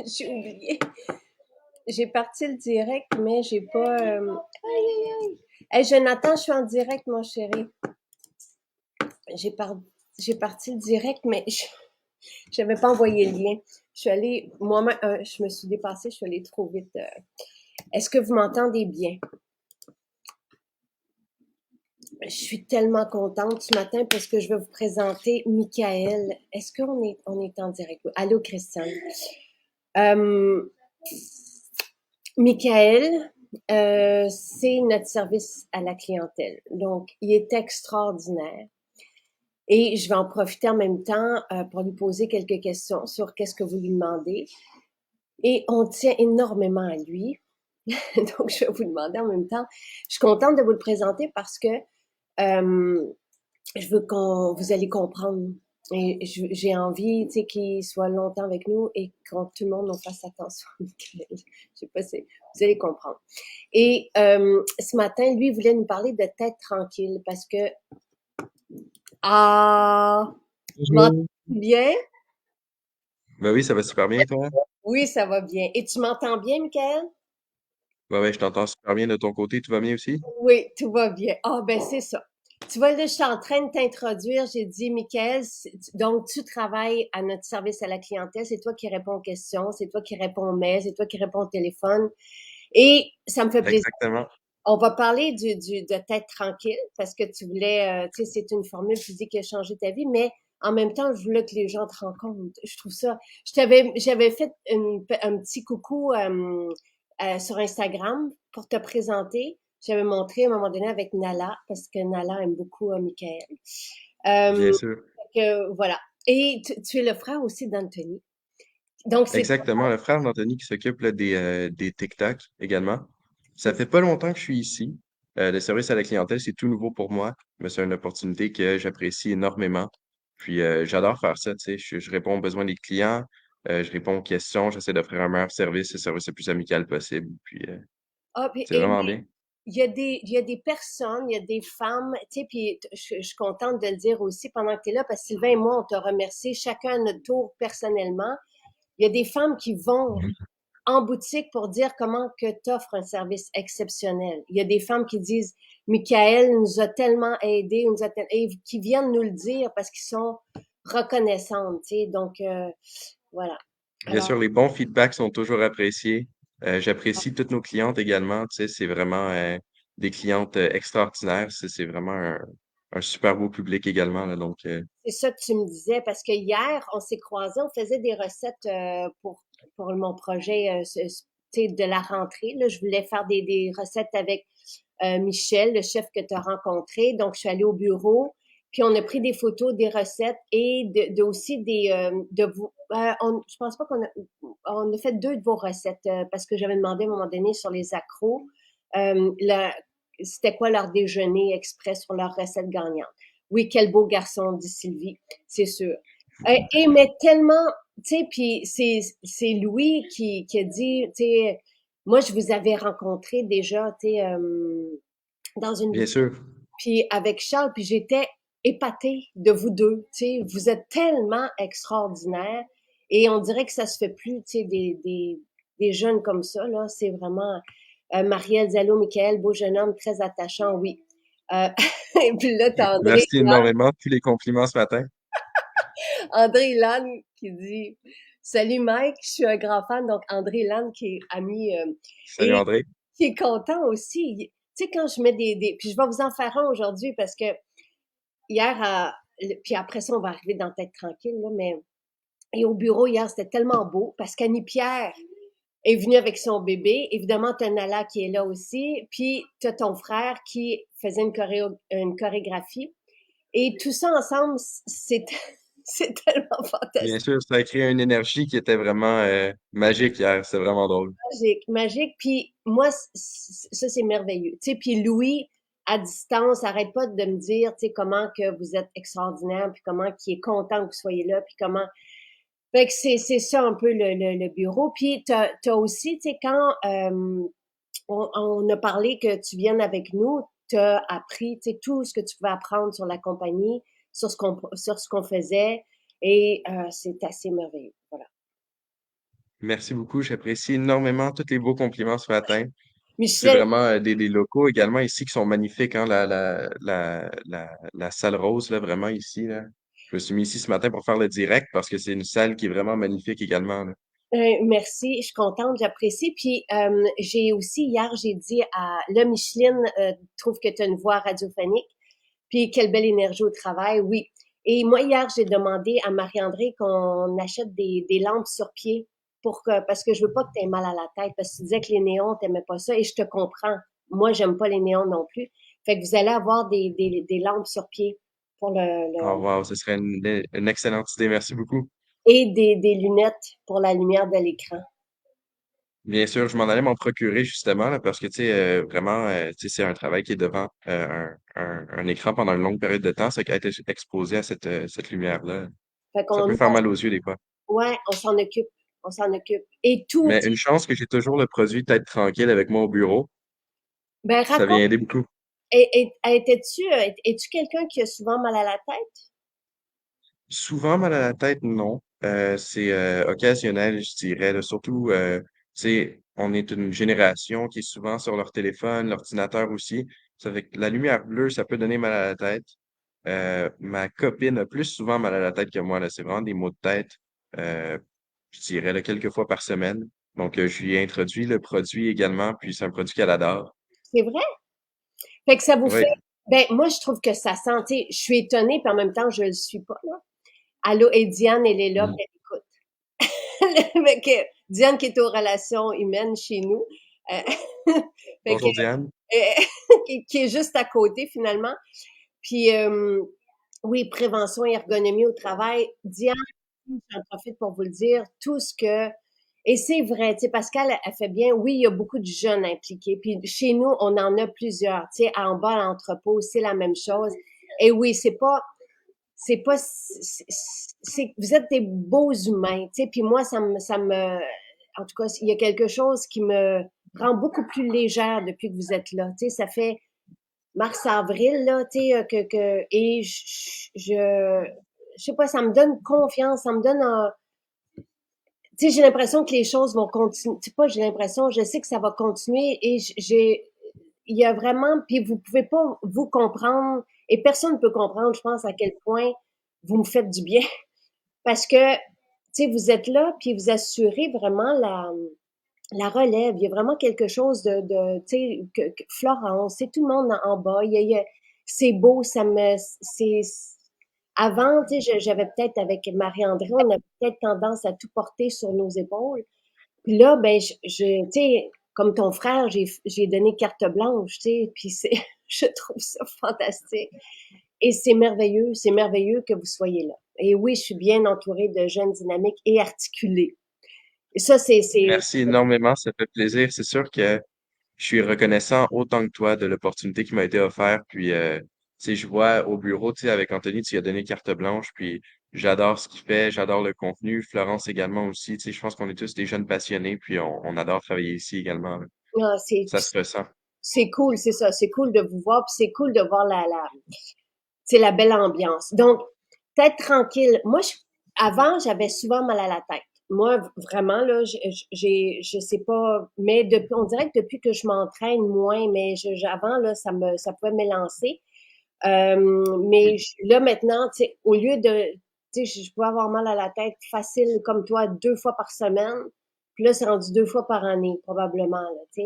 J'ai oublié. J'ai parti le direct, mais j'ai pas. Aïe, aïe, aïe. Hey, Jonathan, je suis en direct, mon chéri. J'ai par... j'ai parti le direct, mais je n'avais pas envoyé le lien. Je suis allée, moi-même, je me suis dépassée, je suis allée trop vite. Est-ce que vous m'entendez bien? Je suis tellement contente ce matin parce que je vais vous présenter Michael. Est-ce qu'on est en direct? Oui. Allô, Christiane. Euh, Michael, c'est notre service à la clientèle. Donc, il est extraordinaire. Et je vais en profiter en même temps pour lui poser quelques questions sur qu'est-ce que vous lui demandez. Et on tient énormément à lui. Donc, je vais vous demander en même temps. Je suis contente de vous le présenter parce que je veux vous allez comprendre. Et j'ai envie, tu sais, qu'il soit longtemps avec nous et quand tout le monde nous fasse attention. Je sais pas si vous allez comprendre. Et ce matin, lui, il voulait nous parler de tête tranquille parce que tu m'entends Bonjour. bien? Ben oui, ça va super bien, toi? Oui, ça va bien. Et tu m'entends bien, Michael? Ouais, je t'entends super bien de ton côté, tout va bien aussi? Oui, tout va bien. Ah, ben c'est ça. Tu vois, là, je suis en train de t'introduire. J'ai dit, Michael, donc tu travailles à notre service à la clientèle. C'est toi qui réponds aux questions, c'est toi qui réponds aux mails, c'est toi qui réponds au téléphone. Et ça me fait plaisir. Exactement. On va parler de tête tranquille parce que tu voulais, tu sais, c'est une formule physique qui a changé ta vie, mais en même temps, je voulais que les gens te rencontrent. Je trouve ça. J'avais fait un petit coucou sur Instagram pour te présenter. J'avais montré à un moment donné avec Nala parce que Nala aime beaucoup Michael. Bien Euh, sûr. voilà. Et tu es le frère aussi d'Anthony. Donc c'est Exactement. Le frère d'Anthony qui s'occupe là, des TikTok également. Ça fait pas longtemps que je suis ici. Le service à la clientèle, c'est tout nouveau pour moi, mais c'est une opportunité que j'apprécie énormément. Puis j'adore faire ça, tu sais. Je réponds aux besoins des clients, je réponds aux questions, j'essaie d'offrir un meilleur service, le service le plus amical possible. Puis c'est et vraiment bien. il y a des personnes, il y a des femmes, tu sais, puis je suis contente de le dire aussi pendant que tu es là, parce que Sylvain et moi, on t'a remercié chacun à notre tour personnellement. Il y a des femmes qui vont en boutique pour dire comment que tu offres un service exceptionnel. Il y a des femmes qui disent, Michael nous a tellement aidés, et qui viennent nous le dire parce qu'ils sont reconnaissantes, tu sais. Donc, voilà. Bien Alors, sûr, les bons feedbacks sont toujours appréciés. J'apprécie toutes nos clientes également. Tu sais, c'est vraiment des clientes extraordinaires. C'est vraiment un super beau public également, là. Donc, c'est ça que tu me disais, parce que hier, on s'est croisés, on faisait des recettes pour mon projet tu sais, de la rentrée. Là, je voulais faire des recettes avec Michel, le chef que tu as rencontré. Donc, je suis allée au bureau, puis on a pris des photos des recettes et aussi de vous. Je pense pas on a fait deux de vos recettes parce que j'avais demandé à un moment donné sur les accros. C'était quoi leur déjeuner express sur leur recette gagnante. Oui, quel beau garçon, dit Sylvie, c'est sûr. Mais tellement, tu sais, puis c'est Louis qui a dit, tu sais, moi, je vous avais rencontré déjà, tu sais, dans une bien vidéo, sûr. puis avec Charles, puis j'étais épatée de vous deux, tu sais, vous êtes tellement extraordinaires et on dirait que ça se fait plus, tu sais, des jeunes comme ça, là, c'est vraiment Marielle Diallo, Michael, beau jeune homme, très attachant, oui. Et puis là, t'as Merci énormément de tous les compliments ce matin. André Lannes qui dit Salut Mike, je suis un grand fan. Donc André Lannes qui est ami Salut et André. qui est content aussi. Tu sais, quand je mets puis je vais vous en faire un aujourd'hui parce que hier, puis après ça, on va arriver dans Tête tranquille, là, mais et au bureau hier, c'était tellement beau parce qu'Annie Pierre est venue avec son bébé. Évidemment, t'as Nala qui est là aussi. Puis t'as ton frère qui faisait une chorégraphie. Et tout ça ensemble, c'est c'est tellement Bien fantastique. sûr, ça a créé une énergie qui était vraiment magique hier. C'est vraiment drôle. Magique, magique. Puis moi, ça, c'est merveilleux. Tu sais, puis Louis, à distance, arrête pas de me dire, tu sais, comment que vous êtes extraordinaire, puis comment qu'il est content que vous soyez là, puis comment... Fait que c'est ça un peu le bureau. Puis t'as aussi, tu sais, quand on a parlé que tu viennes avec nous, t'as appris, tu sais, tout ce que tu pouvais apprendre sur la compagnie, sur ce qu'on faisait, et c'est assez merveilleux. Voilà. Merci beaucoup. J'apprécie énormément tous les beaux compliments ce matin. C'est Michel, vraiment des locaux également ici qui sont magnifiques, hein, la salle rose, là, vraiment ici, là. Je me suis mis ici ce matin pour faire le direct parce que c'est une salle qui est vraiment magnifique également, là. merci, je suis contente, j'apprécie. Puis j'ai aussi, hier, j'ai dit à là, Micheline trouve que tu as une voix radiophonique, puis quelle belle énergie au travail, oui. Et moi, hier, j'ai demandé à Marie-André qu'on achète des lampes sur pied parce que je veux pas que tu aies mal à la tête, parce que tu disais que les néons, t'aimais pas ça, et je te comprends. Moi, j'aime pas les néons non plus. Fait que vous allez avoir des lampes sur pied pour Oh, wow, ce serait une excellente idée. Merci beaucoup. et des lunettes pour la lumière de l'écran. Bien sûr, je m'en allais m'en procurer justement, là, parce que, tu sais, vraiment, tu sais, c'est un travail qui est devant un écran pendant une longue période de temps, c'est qu'être exposé à cette lumière-là, Fait ça qu'on, peut faire mal aux yeux des fois. ouais, on s'en occupe. On s'en occupe. Et tout, Mais une chance que j'ai toujours le produit Tête tranquille avec moi au bureau, ben ça vient raconte, aider beaucoup. es-tu quelqu'un qui a souvent mal à la tête? Souvent mal à la tête, non. C'est occasionnel, je dirais, là. Surtout, tu sais, on est une génération qui est souvent sur leur téléphone, l'ordinateur aussi. Ça fait que la lumière bleue, ça peut donner mal à la tête. Ma copine a plus souvent mal à la tête que moi, là. C'est vraiment des maux de tête, euh, je dirais, là, quelques fois par semaine. Donc, je lui ai introduit le produit également, puis c'est un produit qu'elle adore. C'est vrai? Fait que ça vous fait, Oui. ben moi je trouve que ça sent, tu sais, je suis étonnée, puis en même temps je le suis pas, là. Allô, et Diane, elle est là, Mm. puis elle écoute. Fait que Diane qui est aux relations humaines chez nous, euh, fait que, Bonjour Diane. qui est juste à côté finalement. Puis oui, prévention et ergonomie au travail. Diane, j'en profite pour vous le dire, tout ce que et c'est vrai, tu sais, Pascal, elle fait bien. Oui, il y a beaucoup de jeunes impliqués. Puis chez nous, on en a plusieurs. Tu sais, en bas, à l'entrepôt, c'est la même chose. Et oui, vous êtes des beaux humains. Tu sais, puis moi, en tout cas, il y a quelque chose qui me rend beaucoup plus légère depuis que vous êtes là. Tu sais, ça fait mars-avril, là, tu sais, et je sais pas, ça me donne confiance, ça me donne un, tu sais, j'ai l'impression que les choses vont continuer. Tu sais pas, j'ai l'impression, je sais que ça va continuer et il y a vraiment, puis vous pouvez pas vous comprendre et personne ne peut comprendre, je pense, à quel point vous me faites du bien parce que, tu sais, vous êtes là puis vous assurez vraiment la relève. Il y a vraiment quelque chose tu sais, Florence, c'est tout le monde en bas. C'est beau, avant, tu sais, j'avais peut-être avec Marie-André, on avait peut-être tendance à tout porter sur nos épaules. Puis là, ben, tu sais, comme ton frère, j'ai donné carte blanche, tu sais, puis je trouve ça fantastique. Et c'est merveilleux que vous soyez là. Et oui, je suis bien entourée de jeunes dynamiques et articulés. Et ça, Merci énormément, ça fait plaisir. C'est sûr que je suis reconnaissant autant que toi de l'opportunité qui m'a été offerte. Puis, tu sais, je vois au bureau, tu sais, avec Anthony, tu lui as donné carte blanche. Puis, j'adore ce qu'il fait, j'adore le contenu. Florence également aussi. Tu sais, je pense qu'on est tous des jeunes passionnés. Puis, on adore travailler ici également, là. ah, Ça se ressent. c'est cool, c'est ça. C'est cool de vous voir, puis c'est cool de voir c'est la belle ambiance. Donc, tête tranquille. Moi, avant, j'avais souvent mal à la tête. Moi, vraiment, là, je sais pas, mais on dirait que depuis que je m'entraîne moins, mais avant, là, ça pouvait m'élancer. Mais là, maintenant, tu sais, au lieu de, tu sais, je peux avoir mal à la tête facile comme toi 2 fois par semaine. Puis là, c'est rendu 2 fois par année, probablement, là, tu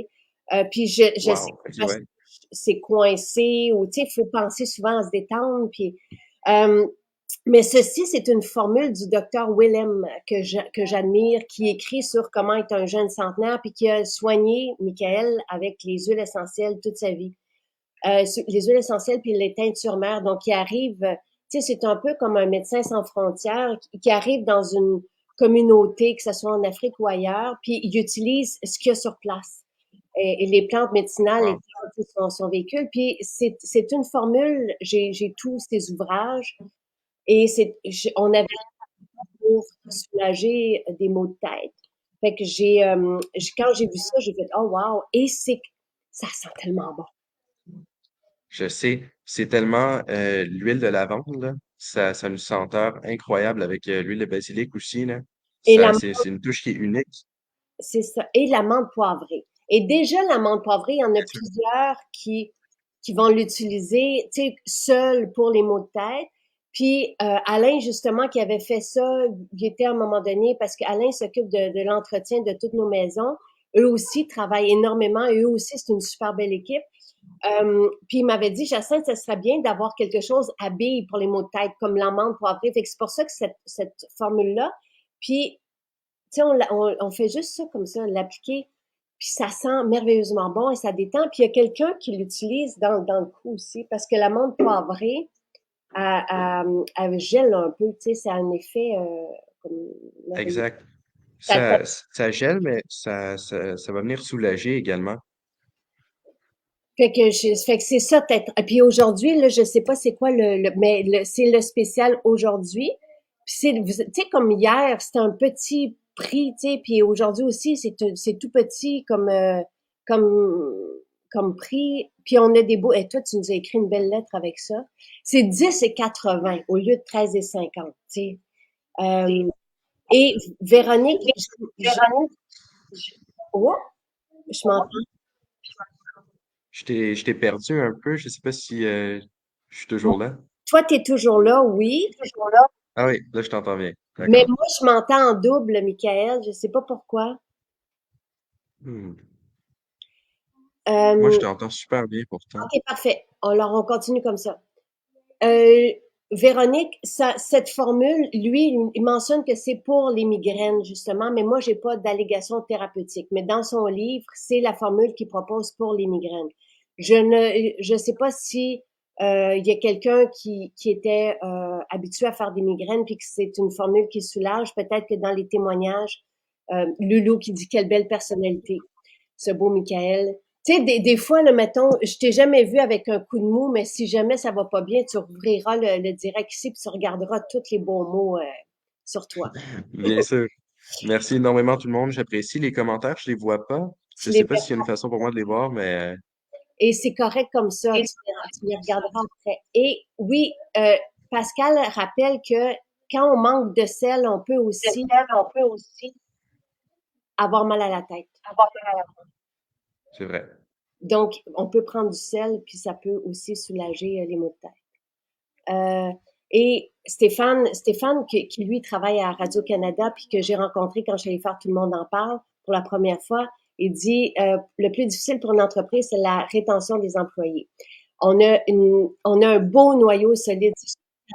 sais. Puis je sais Wow. que OK, ouais. c'est coincé ou, tu sais, il faut penser souvent à se détendre. Puis, euh, mais ceci, c'est une formule du docteur Willem que j'admire, qui écrit sur comment être un jeune centenaire, puis qui a soigné Michael avec les huiles essentielles toute sa vie. Les huiles essentielles puis les teintures mères. Donc, il arrive, tu sais, c'est un peu comme un médecin sans frontières qui arrive dans une communauté, que ce soit en Afrique ou ailleurs, puis il utilise ce qu'il y a sur place. Et les plantes médicinales Wow. étaient son véhicule. Puis c'est une formule, j'ai tous ses ouvrages et on avait pour soulager des maux de tête. Fait que quand j'ai vu ça, j'ai fait, oh wow, et ça sent tellement bon. Je sais, c'est tellement l'huile de lavande, là. Ça a une senteur incroyable avec l'huile de basilic aussi, là. Et la C'est une touche qui est unique. C'est ça. Et l'amande poivrée. Et déjà, l'amande poivrée, il y en a Bien sûr. plusieurs qui vont l'utiliser, tu sais, seul pour les maux de tête. Puis Alain, justement, qui avait fait ça, il était à un moment donné, parce qu'Alain s'occupe de l'entretien de toutes nos maisons. Eux aussi travaillent énormément. Eux aussi, c'est une super belle équipe. Puis il m'avait dit, Jacinthe, ça serait bien d'avoir quelque chose à billes pour les maux de tête, comme l'amande poivrée. Fait que c'est pour ça que cette formule-là. Puis tu sais, on fait juste ça comme ça, l'appliquer, puis ça sent merveilleusement bon et ça détend. Puis il y a quelqu'un qui l'utilise dans le cou aussi, parce que l'amande poivrée, elle gèle un peu, tu sais, ça a un effet comme merveilleux. Exact. Ça- Ça gèle, mais ça va venir soulager également. fait que c'est ça peut-être. Et puis aujourd'hui, là, je sais pas c'est quoi mais c'est le spécial aujourd'hui. Puis tu sais, comme hier, c'était un petit prix, tu sais, puis aujourd'hui aussi, c'est tout petit comme, comme prix. Puis on a des beaux, et toi, tu nous as écrit une belle lettre avec ça. C'est 10,80 au lieu de 13,50, tu sais. Euh, et Véronique, oh, je m'entends. Je t'ai perdu un peu. Je sais pas si je suis toujours là. Toi, tu es toujours là, oui. Ah oui, là, je t'entends bien. Mais D'accord. moi, je m'entends en double, Michael. Je sais pas pourquoi. Hmm. Moi, je Euh, t'entends super bien pourtant. ok, parfait. Alors, on continue comme ça. Euh, Véronique, cette formule, lui, il mentionne que c'est pour les migraines, justement, mais moi, j'ai pas d'allégation thérapeutique. Mais dans son livre, c'est la formule qu'il propose pour les migraines. Je sais pas si il y a quelqu'un qui était habitué à faire des migraines puis que c'est une formule qui soulage. Peut-être que dans les témoignages, Loulou qui dit quelle belle personnalité, ce beau Michael. Tu sais, des fois, là, mettons, je t'ai jamais vu avec un coup de mou, mais si jamais ça va pas bien, tu ouvriras le direct ici puis tu regarderas tous les beaux mots sur toi. Bien sûr. Merci énormément tout le monde. J'apprécie les commentaires. Je les vois pas. Tu Je sais les pas s'il y a une façon pour moi de les voir, mais Et c'est correct comme ça, tu les regarderas après. Et oui, Pascal rappelle que quand on manque de sel, on peut aussi avoir mal à la tête. c'est vrai. Donc, on peut prendre du sel, puis ça peut aussi soulager les maux de tête. Et Stéphane qui lui travaille à Radio-Canada, puis que j'ai rencontré quand je suis allée faire Tout le monde en parle pour la première fois, il dit le plus difficile pour une entreprise, c'est la rétention des employés. On a un beau noyau solide.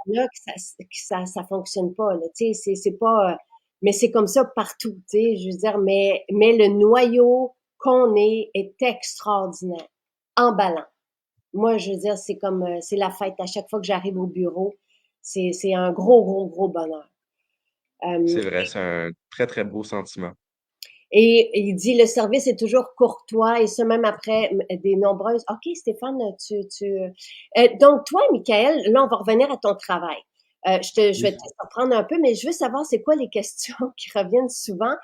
Là que ça fonctionne pas. Là, tu sais, c'est pas. Mais c'est comme ça partout. Tu sais, je veux dire, mais le noyau qu'on est extraordinaire, emballant. Moi, je veux dire, c'est comme, c'est la fête. À chaque fois que j'arrive au bureau, c'est un gros, gros, gros bonheur. Euh, C'est vrai, c'est un très, très beau sentiment. et il dit, le service est toujours courtois et ce même après des nombreuses. OK, Stéphane, donc toi, Michael, là, on va revenir à ton travail. Je vais te Oui. surprendre un peu, mais je veux savoir c'est quoi les questions qui reviennent souvent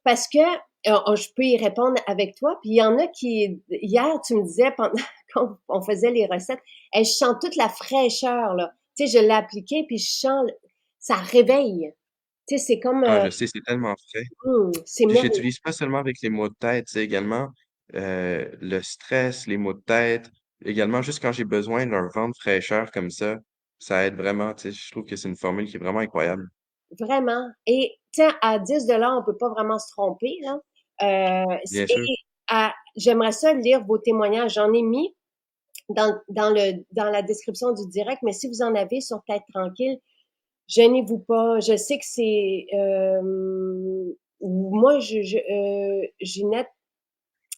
parce que je peux y répondre avec toi. Puis il y en a qui, hier, tu me disais pendant quand on faisait les recettes, je sens toute la fraîcheur là. Tu sais, je l'ai appliqué puis je sens, ça réveille. Tu sais, c'est comme, Ah, je sais, c'est tellement frais. c'est Puis merveilleux. j'utilise pas seulement avec les maux de tête, c'est également le stress, les maux de tête, également juste quand j'ai besoin d'un vent de fraîcheur comme ça aide vraiment, tu sais, je trouve que c'est une formule qui est vraiment incroyable. Vraiment. Et tiens, à 10 $ on peut pas vraiment se tromper, là. Bien Et sûr. j'aimerais ça lire vos témoignages. J'en ai mis dans la description du direct, mais si vous en avez sur Tête Tranquille, gênez-vous pas. Je sais que c'est moi, Ginette,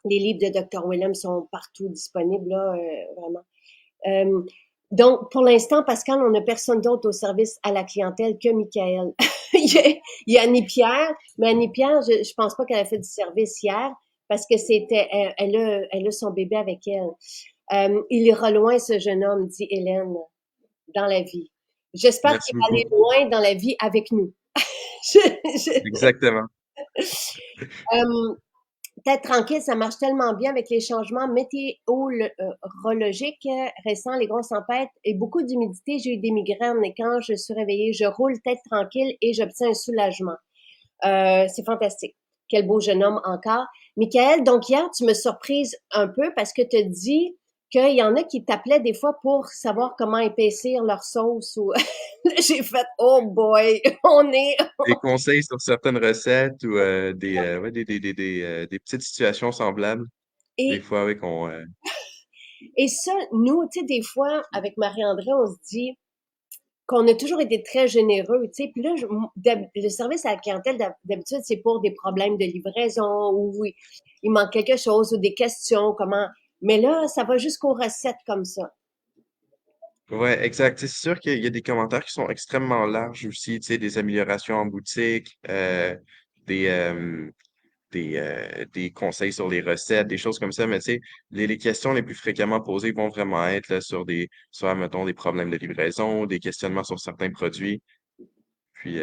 les livres de Dr. Willem sont partout disponibles, là, vraiment. Euh, donc, pour l'instant, Pascal, on n'a personne d'autre au service à la clientèle que Michael. Il y a Annie-Pierre, mais Annie-Pierre, je pense pas qu'elle a fait du service hier parce que elle a son bébé avec elle. Il ira loin, ce jeune homme, dit Hélène, dans la vie. J'espère qu'il Merci va aller beaucoup. loin dans la vie avec nous. Je, je, Exactement. euh, Tête tranquille, ça marche tellement bien avec les changements météorologiques récents, les grosses tempêtes et beaucoup d'humidité. J'ai eu des migraines et quand je suis réveillée, je roule tête tranquille et j'obtiens un soulagement. C'est fantastique. Quel beau jeune homme encore. Michael, donc hier, tu me surprises un peu parce que tu as dit qu'il y en a qui t'appelaient des fois pour savoir comment épaissir leur sauce ou j'ai fait oh boy, on est Des conseils sur certaines recettes ou ouais, des petites situations semblables. Des et fois, oui, et ça nous, tu sais des fois avec Marie-André, on se dit qu'on a toujours été très généreux, tu sais. Puis là, le service à la clientèle, d'habitude, c'est pour des problèmes de livraison ou il manque quelque chose ou des questions, comment. Mais là, ça va jusqu'aux recettes comme ça. ouais, exact. C'est sûr qu'il y a des commentaires qui sont extrêmement larges aussi, tu sais, des améliorations en boutique, des, euh, des conseils sur les recettes, des choses comme ça. Mais tu sais, les questions les plus fréquemment posées vont vraiment être là, sur, mettons, des problèmes de livraison, des questionnements sur certains produits. Puis,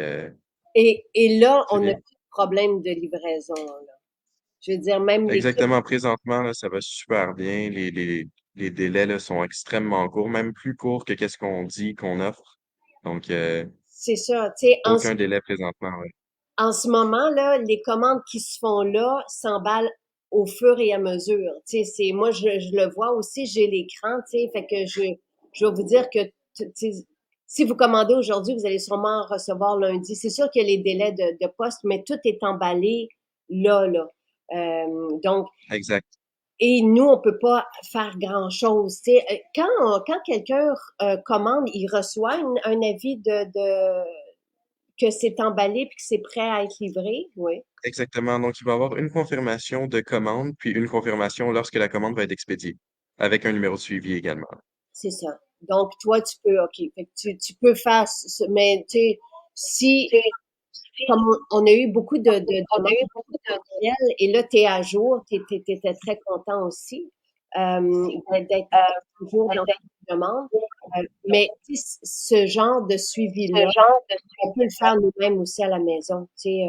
Et là, c'est on n'a bien. plus de problème de livraison, là. Je veux dire, même l'équipe, Exactement. Présentement, là, ça va super bien. Les délais là, sont extrêmement courts, même plus courts que qu'est-ce qu'on dit qu'on offre. Donc, c'est ça, tu sais, aucun délai présentement. Ouais. en ce moment, là, les commandes qui se font là s'emballent au fur et à mesure. Tu sais, moi, je le vois aussi, j'ai l'écran, tu sais, fait que je vais vous dire que, tu sais, si vous commandez aujourd'hui, vous allez sûrement en recevoir lundi. C'est sûr qu'il y a les délais de poste, mais tout est emballé là. Donc, Exact. et nous, on peut pas faire grand-chose. Tu sais. Quand quelqu'un commande, il reçoit un avis que c'est emballé puis que c'est prêt à être livré. Oui, Exactement. Donc, il va y avoir une confirmation de commande, puis une confirmation lorsque la commande va être expédiée, avec un numéro de suivi également. c'est ça. Donc, toi, tu peux, OK. Fait que tu peux faire, mais tu sais, si, comme on a eu beaucoup de demandes courriel, et là, tu es à jour, tu étais très content aussi d'être toujours dans tes demandes. Mais tu sais, ce genre de suivi-là, on peut le faire nous-mêmes aussi à la maison. Tu sais,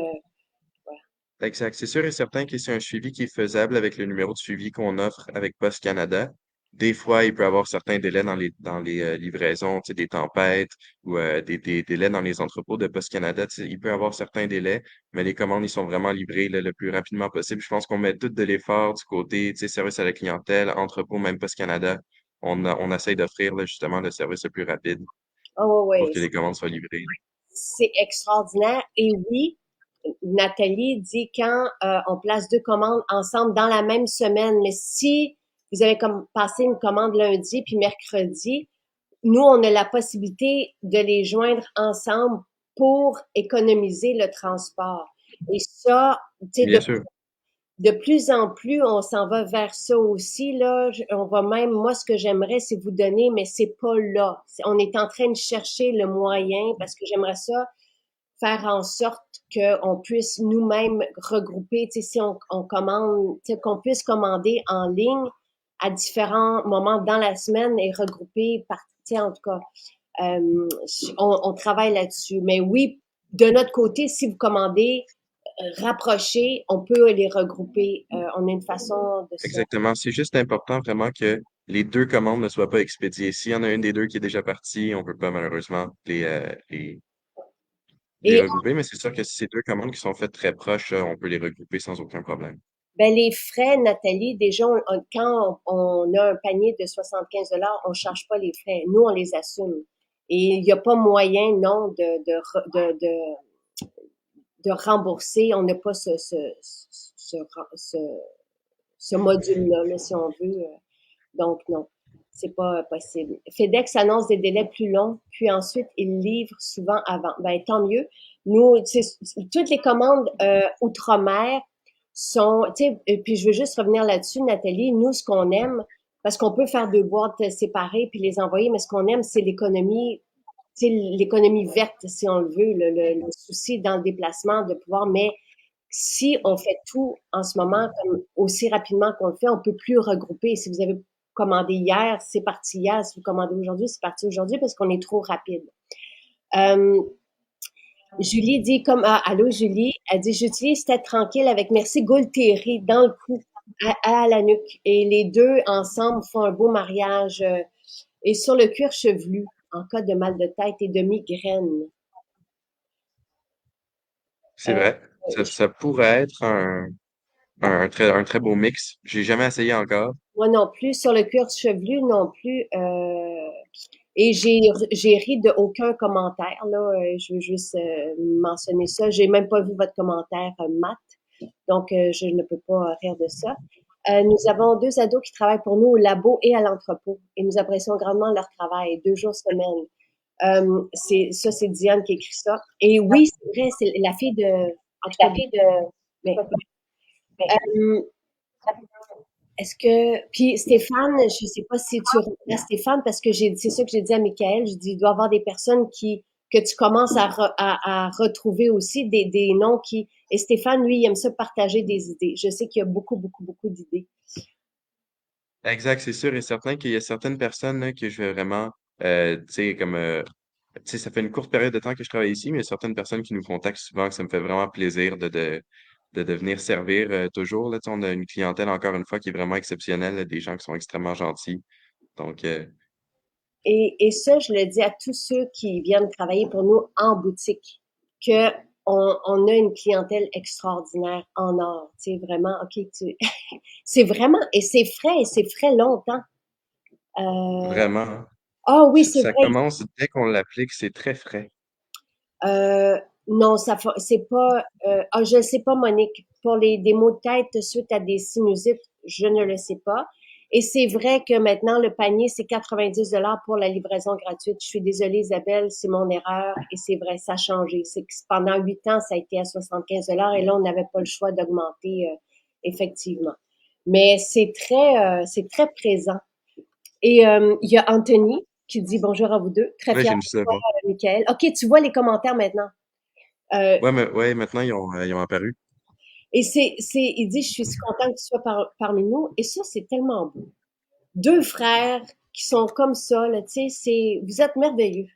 voilà. Exact. C'est sûr et certain que c'est un suivi qui est faisable avec le numéro de suivi qu'on offre avec Post Canada. Des fois, il peut y avoir certains délais dans les livraisons, tu sais, des tempêtes ou des délais dans les entrepôts de Post Canada. Tu sais, il peut y avoir certains délais, mais les commandes, ils sont vraiment livrées là, le plus rapidement possible. Je pense qu'on met tout de l'effort du côté, tu sais, service à la clientèle, entrepôt, même Post Canada. On essaye d'offrir là, justement le service le plus rapide Oh, pour ouais, que les commandes soient livrées. c'est extraordinaire. Et oui, Nathalie dit quand on place deux commandes ensemble dans la même semaine, mais si vous avez comme passé une commande lundi puis mercredi, nous, on a la possibilité de les joindre ensemble pour économiser le transport. Et ça, tu sais, Bien sûr. de plus en plus, on s'en va vers ça aussi, là. On va même, moi, ce que j'aimerais, c'est vous donner, mais c'est pas là. On est en train de chercher le moyen parce que j'aimerais ça faire en sorte qu'on puisse nous-mêmes regrouper, tu sais, si on commande, tu sais, qu'on puisse commander en ligne à différents moments dans la semaine et regrouper par, tu sais, en tout cas, euh, on travaille là-dessus. Mais oui, de notre côté, si vous commandez rapprochés, on peut les regrouper. On a une façon de ça. Exactement. C'est juste important vraiment que les deux commandes ne soient pas expédiées. S'il y en a une des deux qui est déjà partie, on peut pas malheureusement les Et regrouper, mais c'est sûr que si c'est deux commandes qui sont faites très proches, on peut les regrouper sans aucun problème. ben, les frais, Nathalie, déjà, quand on a un panier de 75 on ne charge pas les frais. Nous, on les assume. Et il n'y a pas moyen, non, de rembourser. On n'a pas ce, ce module-là, là, si on veut. Donc, non, c'est pas possible. FedEx annonce des délais plus longs, puis ensuite, ils livrent souvent avant. Ben, tant mieux. Nous, toutes les commandes outre-mer sont, tu sais, et puis je veux juste revenir là-dessus, Nathalie, nous, ce qu'on aime, parce qu'on peut faire deux boîtes séparées puis les envoyer, mais ce qu'on aime, c'est l'économie, tu sais, l'économie verte, si on le veut, le souci dans le déplacement de pouvoir, mais si on fait tout en ce moment comme aussi rapidement qu'on le fait, on peut plus regrouper. Si vous avez commandé hier, c'est parti hier. Si vous commandez aujourd'hui, c'est parti aujourd'hui parce qu'on est trop rapide. Euh, Julie dit comme allô Julie, elle dit j'utilise tête tranquille avec merci Gaultieri dans le cou à la nuque et les deux ensemble font un beau mariage et sur le cuir chevelu en cas de mal de tête et de migraine. C'est vrai. Ça pourrait être un très beau mix. J'ai jamais essayé encore. Moi non plus, sur le cuir chevelu non plus. Et j'ai ri de aucun commentaire là. Je veux juste mentionner ça. J'ai même pas vu votre commentaire, Matt. Donc je ne peux pas rire de ça. Nous avons deux ados qui travaillent pour nous au labo et à l'entrepôt, et nous apprécions grandement leur travail, 2 jours semaine. C'est Diane qui écrit ça. Et oui, c'est vrai, c'est la fille de, en tout cas, mais, euh, est-ce que, puis Stéphane, je sais pas si tu remplaces Stéphane, parce que c'est ça que j'ai dit à Michael, je dis, il doit y avoir des personnes que tu commences à retrouver aussi, des noms et Stéphane, lui, il aime ça partager des idées. Je sais qu'il y a beaucoup, beaucoup, beaucoup d'idées. Exact, c'est sûr et certain qu'il y a certaines personnes là, que je vais vraiment, tu sais, tu sais, ça fait une courte période de temps que je travaille ici, mais il y a certaines personnes qui nous contactent souvent, que ça me fait vraiment plaisir de venir servir toujours. Là, tu sais, on a une clientèle, encore une fois, qui est vraiment exceptionnelle, là, des gens qui sont extrêmement gentils. Donc, Et ça, je le dis à tous ceux qui viennent travailler pour nous en boutique, que on a une clientèle extraordinaire en or. Tu sais, vraiment, OK, c'est vraiment, et c'est frais longtemps. Euh, vraiment, hein, ah oui, c'est ça vrai. commence dès qu'on l'applique, c'est très frais. Euh, non, c'est pas, je ne sais pas, Monique. Pour des maux de tête suite à des sinusites, je ne le sais pas. Et c'est vrai que maintenant, le panier, c'est 90 $ pour la livraison gratuite. Je suis désolée, Isabelle, c'est mon erreur. Et c'est vrai, ça a changé. C'est que pendant 8 ans, ça a été à 75 $ et là, on n'avait pas le choix d'augmenter, effectivement. Mais c'est très présent. Et il y a Anthony qui dit bonjour à vous deux. Très Ouais, fier j'aime de ça toi, voir. Michael. OK, tu vois les commentaires maintenant. Euh, Ouais, mais ouais, maintenant, ils ont apparu. et il dit, je suis si content que tu sois parmi nous. Et ça, c'est tellement beau. Deux frères qui sont comme ça, là, tu sais, vous êtes merveilleux.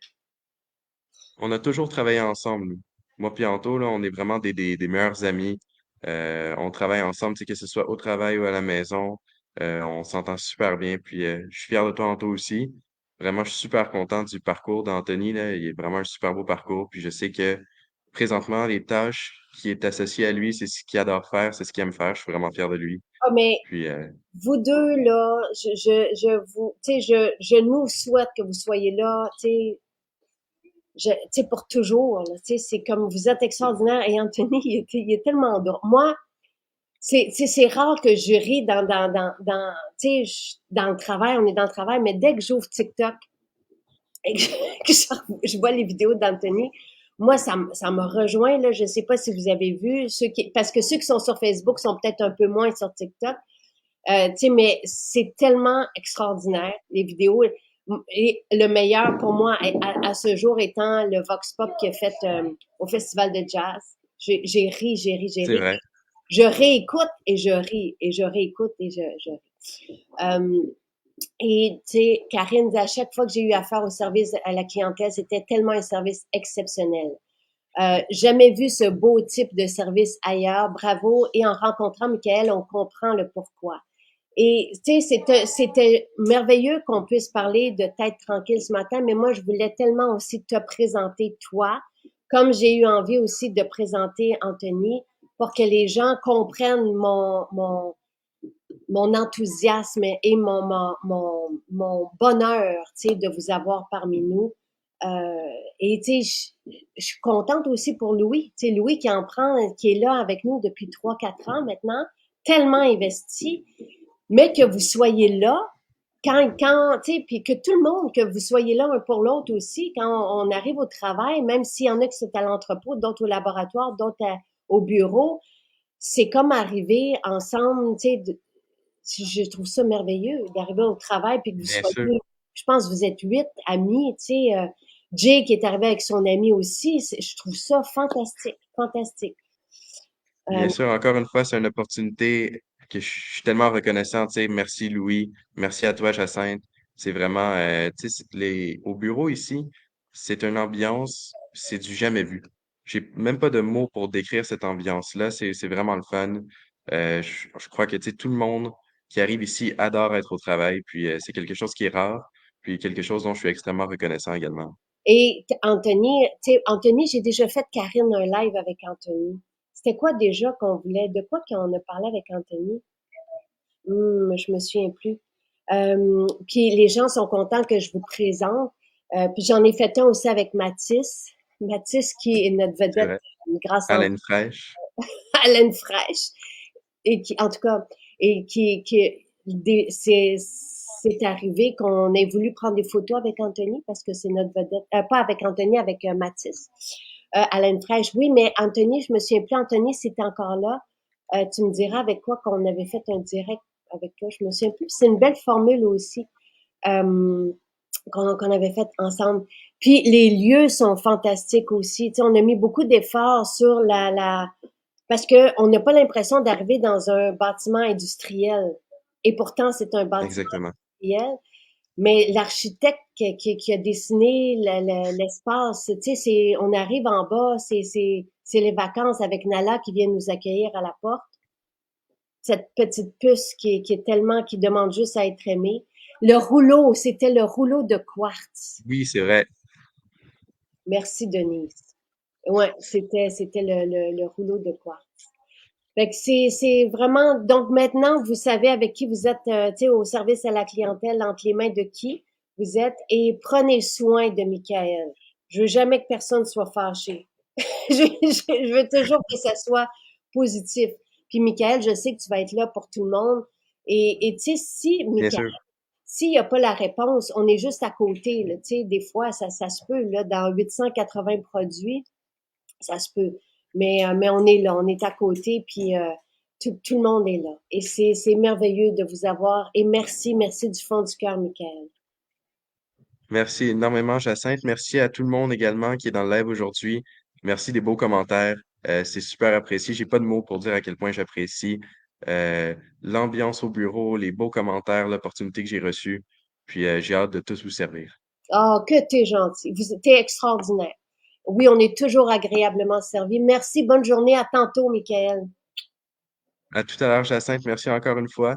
On a toujours travaillé ensemble, nous. Moi puis Anto, là, on est vraiment des meilleurs amis. On travaille ensemble, tu sais, que ce soit au travail ou à la maison. On s'entend super bien. Puis je suis fier de toi, Anto, aussi. Vraiment, je suis super content du parcours d'Anthony, là. Il est vraiment un super beau parcours. Puis je sais que présentement, les tâches qui est associées à lui, c'est ce qu'il adore faire, c'est ce qu'il aime faire. Je suis vraiment fier de lui. Ah, mais Puis vous deux, là, tu sais, je nous souhaite que vous soyez là, tu sais, pour toujours, là, tu sais, c'est comme vous êtes extraordinaire et Anthony, il est tellement drôle. Moi, c'est rare que je ris tu sais, dans le travail, on est dans le travail, mais dès que j'ouvre TikTok et que, que je vois les vidéos d'Anthony, moi, ça me rejoint, là. Je sais pas si vous avez vu, parce que ceux qui sont sur Facebook sont peut-être un peu moins sur TikTok. Tu sais, mais c'est tellement extraordinaire, les vidéos. Et le meilleur pour moi, à ce jour, étant le Vox Pop qui a fait au Festival de Jazz. J'ai ri, j'ai ri, j'ai c'est ri. vrai. Je réécoute et je ris, et je réécoute et je ris. Et tu sais, Karine, à chaque fois que j'ai eu affaire au service à la clientèle, c'était tellement un service exceptionnel. Jamais vu ce beau type de service ailleurs. Bravo. Et en rencontrant Michael, on comprend le pourquoi. Et tu sais, c'était merveilleux qu'on puisse parler de Tête tranquille ce matin, mais moi, je voulais tellement aussi te présenter toi, comme j'ai eu envie aussi de présenter Anthony, pour que les gens comprennent mon enthousiasme et mon bonheur, tu sais, de vous avoir parmi nous. Et tu sais, je suis contente aussi pour Louis, tu sais, Louis qui en prend, qui est là avec nous depuis 3 4 ans maintenant, tellement investi, mais que vous soyez là tu sais, puis que tout le monde, que vous soyez là un pour l'autre aussi, quand on arrive au travail, même s'il y en a qui sont à l'entrepôt, d'autres au laboratoire, d'autres au bureau, c'est comme arriver ensemble, tu sais, je trouve ça merveilleux d'arriver au travail puis que vous Bien sûr. soyez, je pense que vous êtes 8 amis, tu sais, Jay qui est arrivé avec son ami aussi, je trouve ça fantastique, fantastique. Bien Euh, sûr, encore une fois, c'est une opportunité que je suis tellement reconnaissant. Tu sais, merci Louis, merci à toi Jacinthe. C'est vraiment, tu sais, au bureau ici, c'est une ambiance, c'est du jamais vu. J'ai même pas de mots pour décrire cette ambiance-là. C'est vraiment le fun. Je crois que tu sais, tout le monde qui arrive ici adore être au travail. Puis c'est quelque chose qui est rare, puis quelque chose dont je suis extrêmement reconnaissant également. et Anthony, tu sais, Anthony, j'ai déjà fait Karine un live avec Anthony. C'était quoi déjà qu'on voulait? De quoi qu'on a parlé avec Anthony? Je me souviens plus. Puis les gens sont contents que je vous présente. Puis j'en ai fait un aussi avec Mathis. Mathis qui est notre C'est vedette vrai. grâce à Haleine fraîche. Haleine fraîche. Et qui, en tout cas, et c'est arrivé qu'on ait voulu prendre des photos avec Anthony parce que c'est notre vedette. Pas avec Anthony, avec Mathis. Haleine fraîche, oui, mais Anthony, je me souviens plus, Anthony, c'était encore là. Tu me diras avec quoi qu'on avait fait un direct avec toi, je me souviens plus. C'est une belle formule aussi euh, qu'on avait fait ensemble. Puis les lieux sont fantastiques aussi. Tu sais, on a mis beaucoup d'efforts sur parce que on n'a pas l'impression d'arriver dans un bâtiment industriel. Et pourtant, c'est un bâtiment Exactement. industriel. Mais l'architecte qui a dessiné l'espace, tu sais, on arrive en bas, c'est les vacances avec Nala qui vient nous accueillir à la porte. Cette petite puce qui demande juste à être aimée. Le rouleau, c'était le rouleau de quartz. Oui, c'est vrai. Merci, Denise. Ouais, c'était le rouleau de quartz. Fait que c'est vraiment, donc maintenant, vous savez avec qui vous êtes, tu sais, au service à la clientèle, entre les mains de qui vous êtes, et prenez soin de Michael. Je veux jamais que personne soit fâché. Je veux toujours que ça soit positif. Puis Michael, je sais que tu vas être là pour tout le monde. Et tu sais, si Bien Michael, sûr. s'il n'y a pas la réponse, on est juste à côté, là, tu sais, des fois, ça se peut, là, dans 880 produits, ça se peut. Mais on est là, on est à côté, puis tout le monde est là. Et c'est merveilleux de vous avoir. Et merci du fond du cœur, Michael. Merci énormément, Jacinthe. Merci à tout le monde également qui est dans le live aujourd'hui. Merci des beaux commentaires. C'est super apprécié. J'ai pas de mots pour dire à quel point j'apprécie l'ambiance au bureau, les beaux commentaires, l'opportunité que j'ai reçue. Puis j'ai hâte de tous vous servir. Ah, que t'es gentil. T'es extraordinaire. Oui, on est toujours agréablement servi. Merci, bonne journée. À tantôt, Michael. À tout à l'heure, Jacinthe. Merci encore une fois.